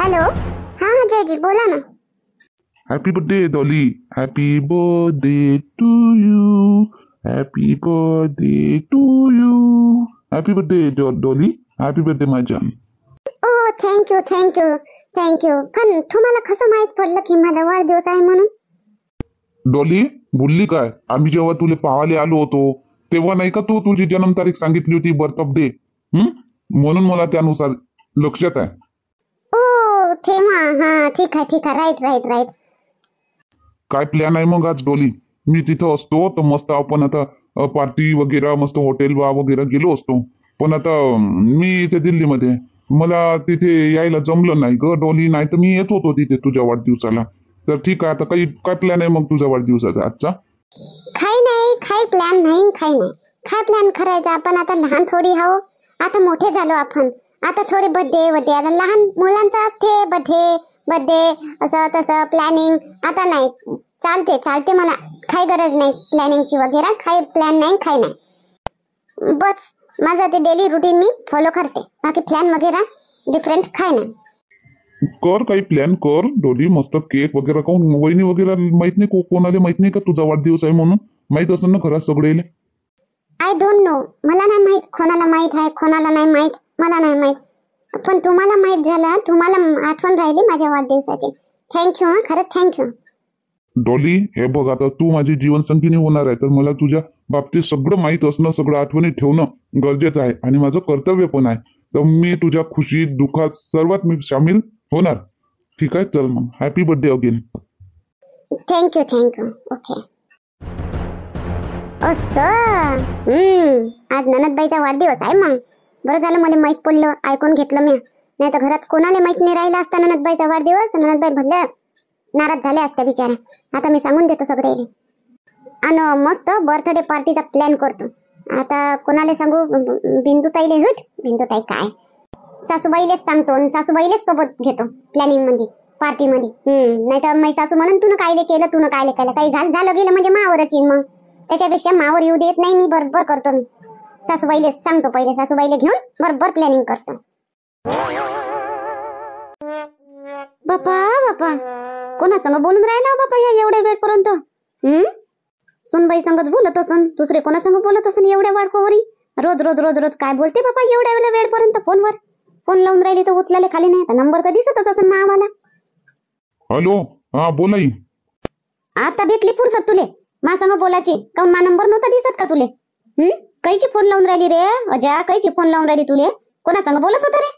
Hello. हाँ हाँ जयजी बोला ना. Happy birthday Dolly. Happy birthday to you. Happy birthday to you. Happy birthday Dolly. Happy birthday my Jan. O thank you thank you thank you. पण तुम्हाला कसं माहित पडलं की माझा वाढदिवस आहे म्हणून? डॉली बोलली काय, आम्ही जेव्हा तुला पाहायला आलो होतो तेव्हा नाही का तू तुझी जन्मतारीख सांगितली होती, बर्थ ऑफ डे. म्हणून मला त्यानुसार लक्षात आहे. ओ तेव्हा हा ठीक आहे राईट राईट राईट. काय प्लॅन आहे मग आज डॉली? मी तिथं असतो तर मस्त आपण आता पार्टी वगैरे मस्त हॉटेल वगैरे गेलो असतो, पण आता मी इथे दिल्लीमध्ये, मला तिथे यायला जमलं नाही ग डॉली, नाही तर मी येत होतो तिथे तुझ्या वाढदिवसाला. तर ठीक आहे, आता काय प्लॅन आहे मग तुझ्या वाढदिवसाचा आजचा? काही प्लॅन नाही. काय प्लॅन करायचा आपण? आता लहान थोडी आहो, आता मोठे झालो आपण. आता थोडे बर्थडे आता लहान मुलांचा असते बर्थडे असं तसं प्लॅनिंग. आता नाही, चालते मला काही गरज नाही प्लॅनिंगची वगैरे. काही प्लॅन नाही. बस माझं ते डेली रुटीन मी फॉलो करते, बाकी प्लॅन वगैरे डिफरंट काही नाही. कर काही प्लॅन कर डॉली, मस्त केक वगैरे खाऊन. वहिनी वगैरे माहित नाही, कोणाला माहित नाही का तुझा वाढदिवस आहे म्हणून? माहित असेल ना घरात सगळे? आय डोंट नो, मला नाही माहित. कोणाला माहित आहे कोणाला नाही माहित, मला नाही माहित. पण तुम्हाला माहित झालं, तुम्हाला आठवण राहिली माझ्या वाढदिवसाची. थँक्यू हा, खरंच थँक्यू. डॉली हे बघ, आता तू माझी जीवनसंगिनी होणार आहे, तर मला तुझ्या बाबतीत सगळं माहित असणं, सगळं आठवणीत ठेवणं गरजेचं आहे आणि माझं कर्तव्य पण आहे. तर मी तुझ्या खुशीत दुःखात सर्वात मी सामील होणार. ठीक आहे, चल मग happy birthday again. Thank you okay. असं आज ननदबाईचा वाढदिवस आहे. मग बरं झालं मला माहित पडलं, ऐकून घेतलं मी. नाही तर घरात कोणाला माहित नाही राहिला असता ननदबाईचा वाढदिवस, ननदबाई भरल्या नाराज झाल्या असत्या बिचारा. आता मी सांगून देतो सगळे आणि मस्त बर्थडे पार्टीचा प्लॅन करतो. आता कोणाला सांगू? बिंदुताईले. बिंदुताई काय, सासूबाईलेच सांगतो आणि सासूबाईलेच सोबत घेतो प्लॅनिंग मध्ये, पार्टी मध्ये. नाही तर माझी सासू म्हणून तुनं कायले केलं, काही झालं गेलं म्हणजे मावरच येईन. मग त्याच्यापेक्षा मावर येऊ देत नाही मी, बरोबर करतो मी. सासूबाईले सांगतो, पहिले सासूबाईले घेऊन बरोबर प्लॅनिंग करतो. बापा कोणा संग बोलून राहिला बापा या एवढ्या वेळपर्यंत? सुनबाई संगच बोलत असन, दुसरे कोणा संग बोलत असन एवढ्या वाढकोवरी? रोज काय बोलते बापा एवढ्या वेळपर्यंत फोनवर? फोन लावून राहिली तर उचलायला खाली नाही, तर नंबर तर दिसतच असन ना आम्हाला. हॅलो, हा बोलाई. आता भेटली फुरसत तुले मा संग बोलायची? काऊन मा नंबर नव्हता दिसत का तुले? कायची फोन लावून राहिली रे अजा? कायची फोन लावून राहिली तुले? कोणा संग बोलत होता रे?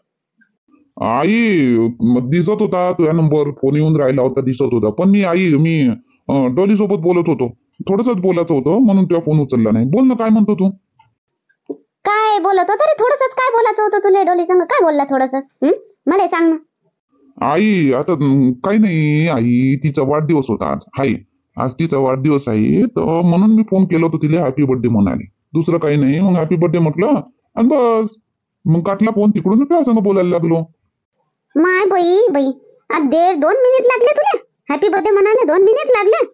आई दिसत होता तुझा नंबर, फोन येऊन राहिला होता, दिसत होता. पण मी डॉली सोबत बोलत होतो, थोडंसंच बोलायचं होतं म्हणून तुझा फोन उचलला नाही. बोल ना, काय म्हणतो तू? काय बोलत होता रे? थोडंसंच काय बोलायचं होतं तुले? डोली संग काय बोलला थोडंसं? मला सांग ना. आई आता काही नाही आई, तिचा वाढदिवस होता आज तिचा वाढदिवस आहे, तर म्हणून मी फोन केला होता तिला हॅपी बर्थडे म्हणाले. दुसरं काही नाही. मग हॅपी बर्थडे म्हटलं आणि बस. मग काटला फोन तिकडून, काय सांग बोलायला लागलो. माय बाई आज 2 मिनिट लागले तुला हॅपी बर्थडे म्हणाले? 2 मिनिट लागले?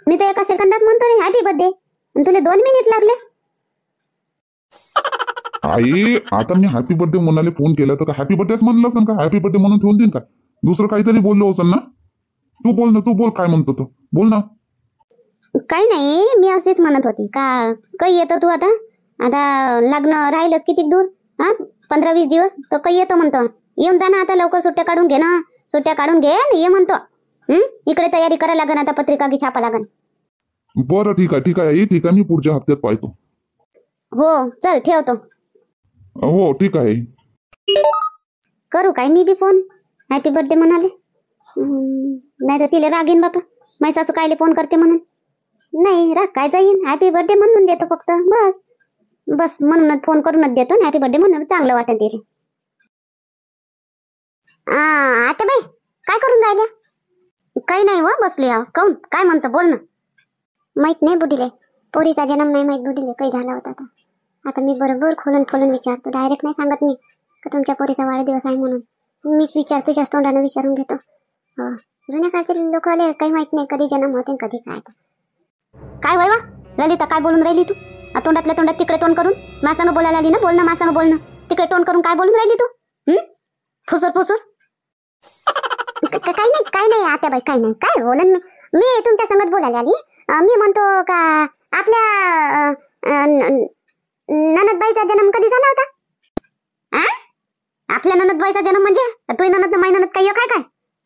मी तर एका सेकंदात म्हणतो रे हॅपी बर्थडे, आणि तुला 2 मिनिट लागले? आई आता मी हॅपी बर्थडे म्हणाले फोन केला, तर हॅपी बर्थडेच म्हणलं असेल का? हॅपी बर्थडे म्हणून ठेवून देईन का? दुसरं काहीतरी बोललो असेल ना? तू बोल काय म्हणतो तो, बोल ना. काही नाही, मी असेच म्हणत होती का काही येतो तू आता लग्न राहिलंच किती दूर, 15-20 दिवस, तर काही येतो म्हणतो. येऊन जा ना आता, लवकर सुट्ट्या काढून घे ना, सुट्ट्या काढून घे ये म्हणतो. इकडे तयारी करायला लागन, आता पत्रिका की छापा लागन. बरं ठीक आहे ठीक आहे, मी पुढच्या हप्त्यात पाहतो. हो चल ठेवतो. हो ठीक आहे. करू काय मी बी फोन हॅपी बर्थडे म्हणाले? नाही तर तिला राग येईन बापा, माझी सासू कायले फोन करते म्हणून. नाही राग काय जाईन, हॅपी बर्थडे म्हणून देतो फक्त, बस म्हणूनच फोन करूनच देतो. हॅपी बर्थडे म्हणून चांगलं वाटत तिला. आता बाई काय करून राहिल्या? काही नाही व बसले आहो. काऊन काय म्हणतो बोल ना. माहित नाही बुडीले, पोरीचा जन्म नाही माहित बुडीले काही झाला होता. आता मी बरोबर खोलून विचारतो, डायरेक्ट नाही सांगत मी का तुमच्या पोरीचा वाढदिवस आहे म्हणून. मीच विचारतो, तुझ्याच तोंडानं विचारून घेतो. जुन्या काळचे लोक आले, काही माहित नाही कधी जन्म होते कधी काय वय वा ललिता, काय बोलून राहिली तू? तोंडातल्या तोंडात तिकडे तोंड करून मासंग बोलायला लागली ना. बोल ना मासंग बोल ना, तिकडे तोंड करून काय बोलून राहिली तू? फुसूर काही नाही आत्याबाई, काही नाही. काय बोलन मी तुमच्या संगत बोलायला आली. मी म्हणतो का आपल्या ननदबाईचा जन्म कधी झाला होता? आपल्या ननदबाईचा जन्म म्हणजे तुझी ननद माई ननद काही काय काय?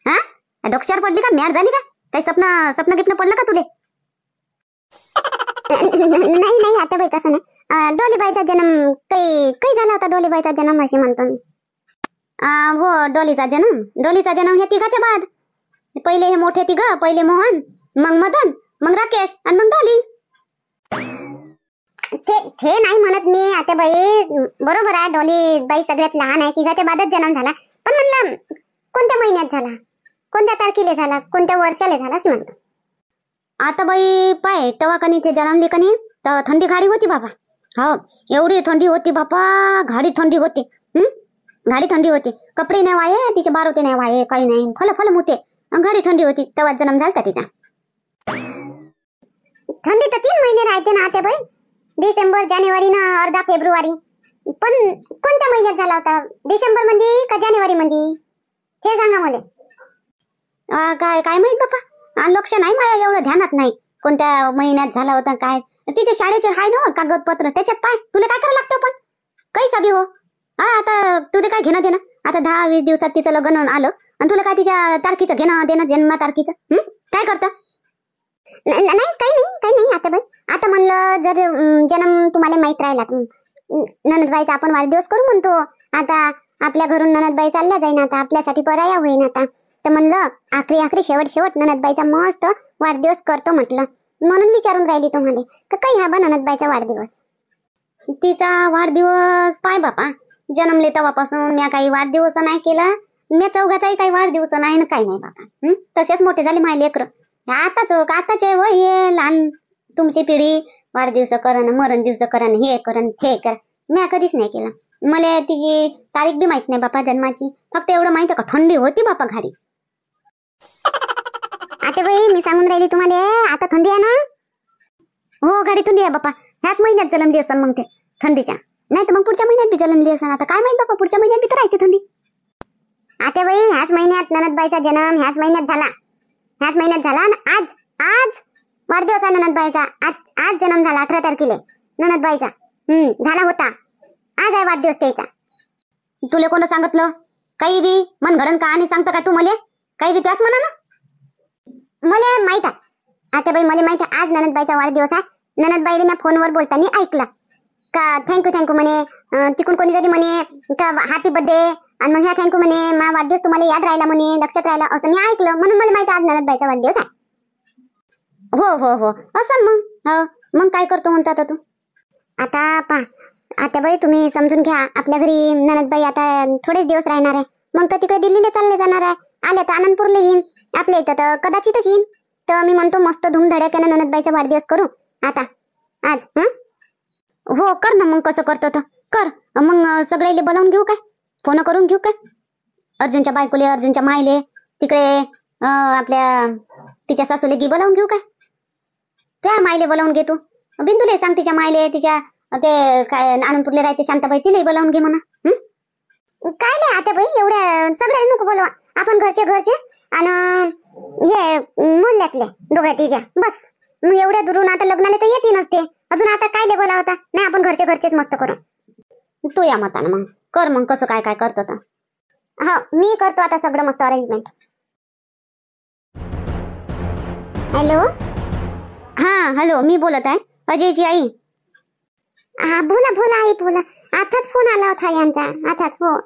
हा, डोक्यावर पडली का? मॅड झाली का? काही स्वप्न गिप्न पडलं का तुले? नाही आत्याबाई, तसं नाही. डोलीबाईचा जन्म काही झाला होता. डोलीबाईचा जन्म अशी म्हणतो मी. हो, डोलीचा जन्म हे तिघाच्या बाद. पहिले हे मोठे तिघ, पहिले मोहन, मग मदन, मग राकेश आणि मग डोली. ते नाही म्हणत मी आत्याबाई, बरोबर आहे. डोलीबाई सगळ्यात लहान आहे, तिघाच्या बादच जन्म झाला. पण म्हणलं कोणत्या महिन्यात झाला, कोणत्या तारखेला झाला, कोणत्या वर्षाला झाला अशी म्हणतो. आता बाई पाय, तेव्हा कनी ते जन्मली कनी तेव्हा थंडी गाडी होती बाबा. हो, एवढी थंडी होती बापा, गाडी थंडी होती. गाडी थंडी होती, कपडे नाही वाये, तिचे बारोते नाही वाये, काही नाही, फल मुते. गाडी थंडी होती, तेव्हा जन्म झाला तिचा. थंडी तर 3 महिने राहते ना आत्याबाई. डिसेंबर, जानेवारी ना अर्धा फेब्रुवारी. पण कोणत्या महिन्यात झाला होता? डिसेंबर मध्ये का जानेवारी मध्ये? हे सांगा मला. काय माहित बापा, लक्ष नाही माझ्या, एवढं ध्यानात नाही कोणत्या महिन्यात झाला होता काय. तिच्या शाळेचे हाय ना कागदपत्र, त्याच्यात पाय. तुला काय करावं लागतं पण काही सभी हो. आता तुझे काय घेणं देणं? आता 10-20 दिवसात तिचं लग्न आलं आणि तुला काय तिच्या तारखीचं घेणं देणं, जन्म तारखीचं? काय करतं? नाही काही नाही आत्याबाई. आता म्हणलं जर जन्म तुम्हाला माहित राहिला, ननदबाईचा आपण वाढदिवस करू म्हणतो. आता आपल्या घरून ननदबाई चालल्या जाईन, आता आपल्यासाठी पर्याय होईन. आता तर म्हणलं आखरी शेवट ननदबाईचा मस्त वाढदिवस करतो म्हटलं. म्हणून विचारून राहिली तुम्हाला का काही हा बा ननदबाईचा वाढदिवस. तिचा वाढदिवस पाय बापा, जन्मले तेव्हापासून मी काही वाढदिवस नाही केला. मी चौघाचाही काही वाढदिवस नाही ना काही नाही बापा. तसेच मोठे झाले माझे लेकर. आताचे वय हे लहान तुमची पिढी वाढदिवस करण, मरण दिवस करण, हे करण ते कर. मी कधीच नाही केला. मला तिची तारीख बी माहित नाही बापा जन्माची. फक्त एवढं माहित का थंडी होती बापा गाडी. आता बाई मी सांगून राहिली तुम्हाला, आता थंडी आहे ना. हो, गाडी थंडी आहे बापा. ह्याच महिन्यात जन्मली असेल मग ते थंडीच्या, नाही तर मग पुढच्या महिन्यात बी जन्मली असेल. आता काय माहित बापा, पुढच्या महिन्यात बी तर राहते थंडी. आता बाई ह्याच महिन्यात ननदबाईचा जन्म ह्याच महिन्यात झाला आणि आज वाढदिवस आहे ननदबाईचा. आज जन्म झाला 18 तारखेला ननदबाईचा. झाला होता. आज आहे वाढदिवस त्याचा. तुला कोण सांगितलं? काही बी मन घडण कहाणी सांगतं का तू मला? काही बी त्याच म्हणा ना. मला माहित आहे आता बाई, मला माहित आहे आज ननदबाईचा वाढदिवस आहे. ननदबाईला मी फोनवर बोलताना ऐकलं का थँक्यू म्हणे. तिकून कोणीतरी म्हणे का हॅपी बर्थडे, आणि मग ह्या थँक्यू म्हणे, मा वाढदिवस तुम्हाला याद राहिला म्हणे, लक्षात राहिला, असं मी ऐकलं. म्हणून मला माहिती आज ननदबाईचा वाढदिवस आहे. हो असं मग काय करतो म्हणतो आता तू? आता पा आता बाई तुम्ही समजून घ्या, आपल्या घरी ननदबाई आता थोडेच दिवस राहणार आहे. मग तर तिकडे दिल्लीला चालले जाणार आहे. आले तर आनंदपूरला येईन, आपल्या इथं तर कदाचितच येईन. तर मी म्हणतो मस्त धूमधडाक्यानं ननदबाईचा वाढदिवस करू आता आज. हो कर ना. मग कसं करतो तर कर. मग सगळ्याले बोलावून घेऊ काय? फोन करून घेऊ काय? अर्जुनच्या बायकोले, अर्जुनच्या मायले, तिकडे आपल्या तिच्या सासूले गी बोलावून घेऊ काय? त्या मायले बोलावून घे तू. बिंदूले सांग तिच्या मायले, तिच्या ते काय आनंदपूरले राहते शांताबाई, तिला बोलावून घे म्हणा. काय नाही आता बाई, एवढ्या सगळ्या नको बोलवा. आपण घरचे आणि हे मोहल्ल्यातले दोघा तिघ्या बस. मग एवढ्या दुरून आता लग्नाला तर येते नसते अजून. आता काय बोला होता? नाही, आपण घरचेच मस्त करू. तू या मतानं मग कर. मग कसं काय करतो तर? हो, मी करतो आता सगळं मस्त अरेंजमेंट. हॅलो. हॅलो, मी बोलत आहे, अजयची आई. बोला आई बोला. आताच फोन आला होता यांचा. आताच हो,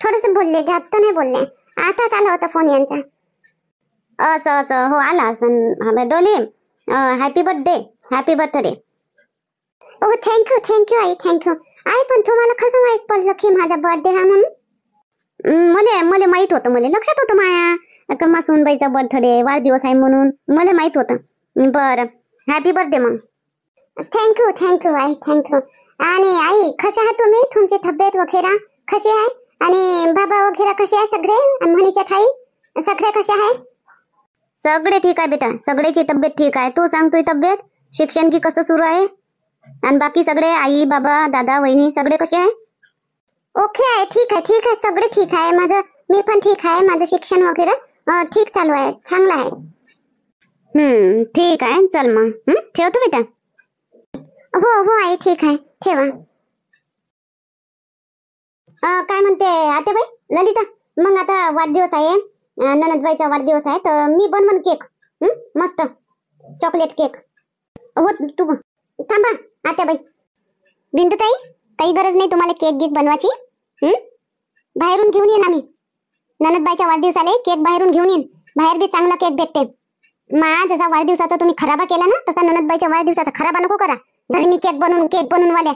थोडस बोलले, जास्त नाही बोलले. आताच आला होता फोन यांचा. असं हो, आला असं. डोली हॅपी बर्थडे. ओ थँक्यू आई, थँक्यू आई. पण तुम्हाला कसं माहित पडलं की माझा बर्थडे हा म्हणून? मला माहित होतं, मला लक्षात होतं माया का सुनबाईचा बर्थडे वाढदिवस आहे म्हणून मला माहित होतं. बरं, हॅपी बर्थडे मग. थँक्यू आई, थँक्यू. आणि आई कशा आहात तुम्ही? तुमची तब्येत वगैरे कशी आहे? आणि बाबा वगैरे कसे आहे सगळे? आणि मनीषा ताई सगळे कसे आहे? सगळे ठीक आहे बेटा, सगळ्याची तब्येत ठीक आहे. तू सांग तुझी तब्येत, शिक्षण की कसं सुरू आहे? आणि बाकी सगळे आई बाबा दादा वहिनी सगळे कसे आहे? ओके आहे, ठीक आहे, सगळे ठीक आहे. माझं मी पण ठीक आहे. माझं शिक्षण वगैरे ठीक चालू आहे, चांगलं आहे. ठीक आहे, चल मग ठेवतो बेटा. हो हो आई, ठीक आहे, ठेवा. काय म्हणते आतेबाई ललिता, मग आता वाढदिवस आहे, ननदबाईचा वाढदिवस आहे, तर मी बनवून केक, मस्त चॉकलेट केक. हो तू थांबा आत्याबाई. बिंदुताई, काही गरज नाही तुम्हाला केक गिक बनवायची. बाहेरून घेऊन येईन आम्ही. ननदबाईच्या वाढदिवसाला केक बाहेरून घेऊन येईन. बाहेर बी चांगला केक भेटते. जसा वाढदिवसाचा तुम्ही खराबा केला ना, तसा ननदबाईच्या वाढदिवसाचा खराबा नको करा. घरी मी केक बनवून वाल्या.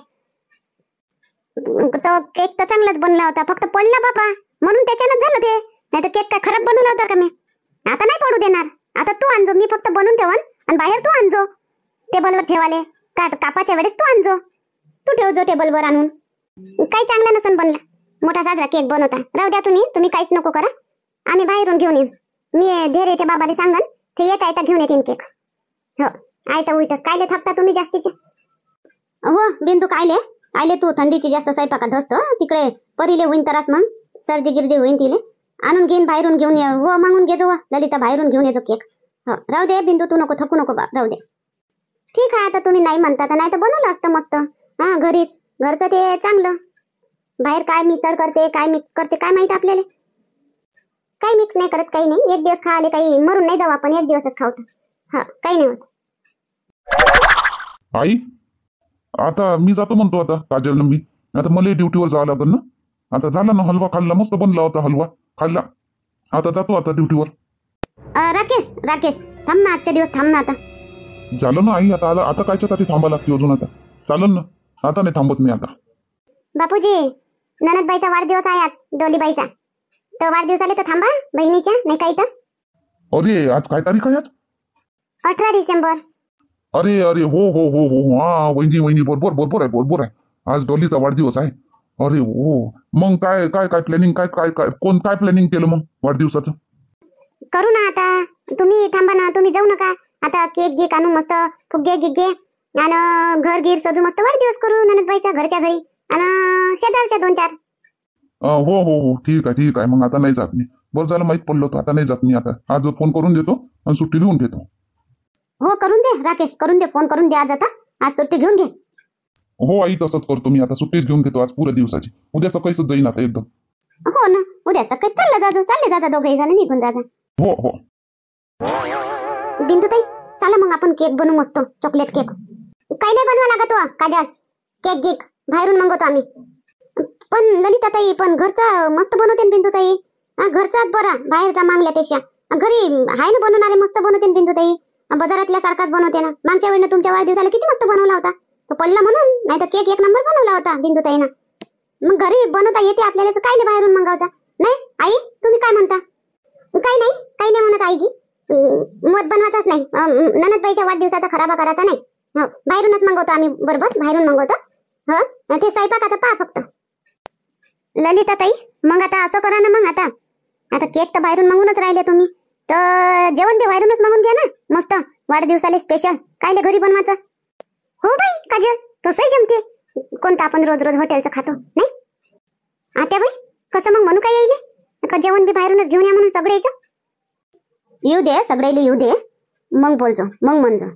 तो केक तर चांगलाच बनला होता, फक्त पडला बाबा, म्हणून त्याच्यानं झालं ते. नाही तर केक काय खराब बनवला होता का मी? आता नाही पडू देणार. आता तू आणजो, मी फक्त बनवून ठेवन आणि बाहेर तू आणजो. टेबलवर ठेवाले कापाच्या वेळेस तू आणजो. तू ठेवजो टेबलवर आणून. काही चांगला नसन बनला. मोठा साजरा केक बनवता. राहू द्या तुम्ही काहीच नको करा. आम्ही बाहेरून घेऊन येऊ. मी धैर्याच्या बाबाला सांगन, ते येता घेऊन येतील केक. हो आयता उलट कायले थाकता तुम्ही जास्तीचे. हो बिंदू, आले तू थंडीची जास्त स्वयंपाकात असतो तिकडे. परीले होईन तरास, मग सर्दी गिर्दी होईन तिले. आणून घेईन, बाहेरून घेऊन ये. हो मागून घेजो ललिता, बाहेरून घेऊन येजो केक. हो राहू दे बिंदू, तू नको थकू नको बा, राहू दे. ठीक आहे, आता तुम्ही नाही म्हणता तर नाही तर बनवलं असतं मस्त. घरीच, घरचं ते चांगलं. बाहेर काय मिसळ करते, काय मिक्स करते काय माहिती आपल्याला. काही मिक्स नाही करत, काही नाही. एक दिवस खाले काही मरून नाही जाऊ आपण, एक दिवसच खावतो. हा काही नाही होत. आई, आता मी जातो म्हणतो. आता काजल मी आता मला ड्युटीवर जावं लागेल ना. आता झाला ना, हलवा खाल्ला, मस्त बनला होता हलवा खाल्ला. आता जातो आता ड्युटीवर. राकेश थांब ना, आजच्या दिवस थांब ना. आता झालं ना आई, आता आला. आता कायच्यासाठी थांबा लागते अजून? आता चालन ना, आता नाही थांबत मी आता. बापूजी, ननदबाईचा वाढदिवस आहे आज, डोलीबाईचा. तर वाढदिवसाला तर थांबा बहिणीच्या, नाही काही तर. अरे आज काय तारीख आहे आज? 18 डिसेंबर. अरे अरे हो हो हो हो, हा वहिनी बरोबर आहे. आज डॉलीचा वाढदिवस आहे. अरे हो, मग काय काय काय प्लॅनिंग, काय काय काय कोण काय प्लॅनिंग केलं मग वाढदिवसाचं? करू ना आता. तुम्ही थांबा ना, तुम्ही जाऊ नका. आता केक गिक आणू, मस्त फुगे गिगे आणि घर गिर सजू, मस्त वाढदिवस करू ननदबाईच्या घरच्या घरी आणि शेजारच्या 2-4. हो हो हो, ठीक आहे. मग आता नाही जात मी. बरं झालं माहित पडलं होतं, आता नाही जात मी. आता आज फोन करून देतो आणि सुट्टी लिहून घेतो. हो करून दे राकेश, करून दे, फोन करून दे. आज सुट्टी घेऊन घे. हो आई, तसंच करतो मी. आता सुट्टीच घेऊन घेतो आज पुऱ्या दिवसाची. उद्या सकाळीच जाईन आता एकदम. हो ना, उद्या सकाळी चालले जाता दोघे जण निघून जाता. हो हो. बिंदुताई, चला मग आपण केक बनवू, मस्त चॉकलेट केक. काही नाही बनवा लागत हो काजल, केक गिक बाहेरून मागवतो आम्ही. पण ललिताताई, पण घरचा मस्त बनवते बिंदुताई. घरचाच बरा बाहेरचा मागल्यापेक्षा. घरी आहे ना बनवणारे, मस्त बनवते बिंदुताई. बाजारातल्या सारखाच बनवते ना. मागच्या वेळेला तुमच्या वाढदिवसाला किती मस्त बनवला होता. तो पडला म्हणून, नाही तर केक एक नंबर बनवला होता बिंदुताईनं. मग घरी बनवता येते आपल्याला, तर काय नाही बाहेरून मागवायचा. नाही आई, तुम्ही काय म्हणता? काही नाही म्हणत आई की मत बनवायचाच नाही. ननदबाईच्या वाढदिवसाचा खराबा करायचा नाही. हो बाहेरूनच मागवतो आम्ही, बरोबर बाहेरून मागवतो. हो ते स्वयंपाकाचं पहा फक्त. ललिताताई, मग आता असं करा ना. मग आता केक तर बाहेरून मागूनच राहिले तुम्ही, तर जेवण ते बाहेरूनच मागून घ्या ना, मस्त वाढदिवसाला स्पेशल. कायले घरी बनवायचं? हो बाई काजल, तसंही जमते. कोणतं आपण रोज हॉटेलचं खातो नाही. आता बाई कसं मग म्हणू काय येईल का, जेवण बी बाहेरूनच घेऊन या म्हणून सगळ्याचं. येऊ दे, सगळ्याला येऊ दे, मग बोलजो, मग म्हणजो.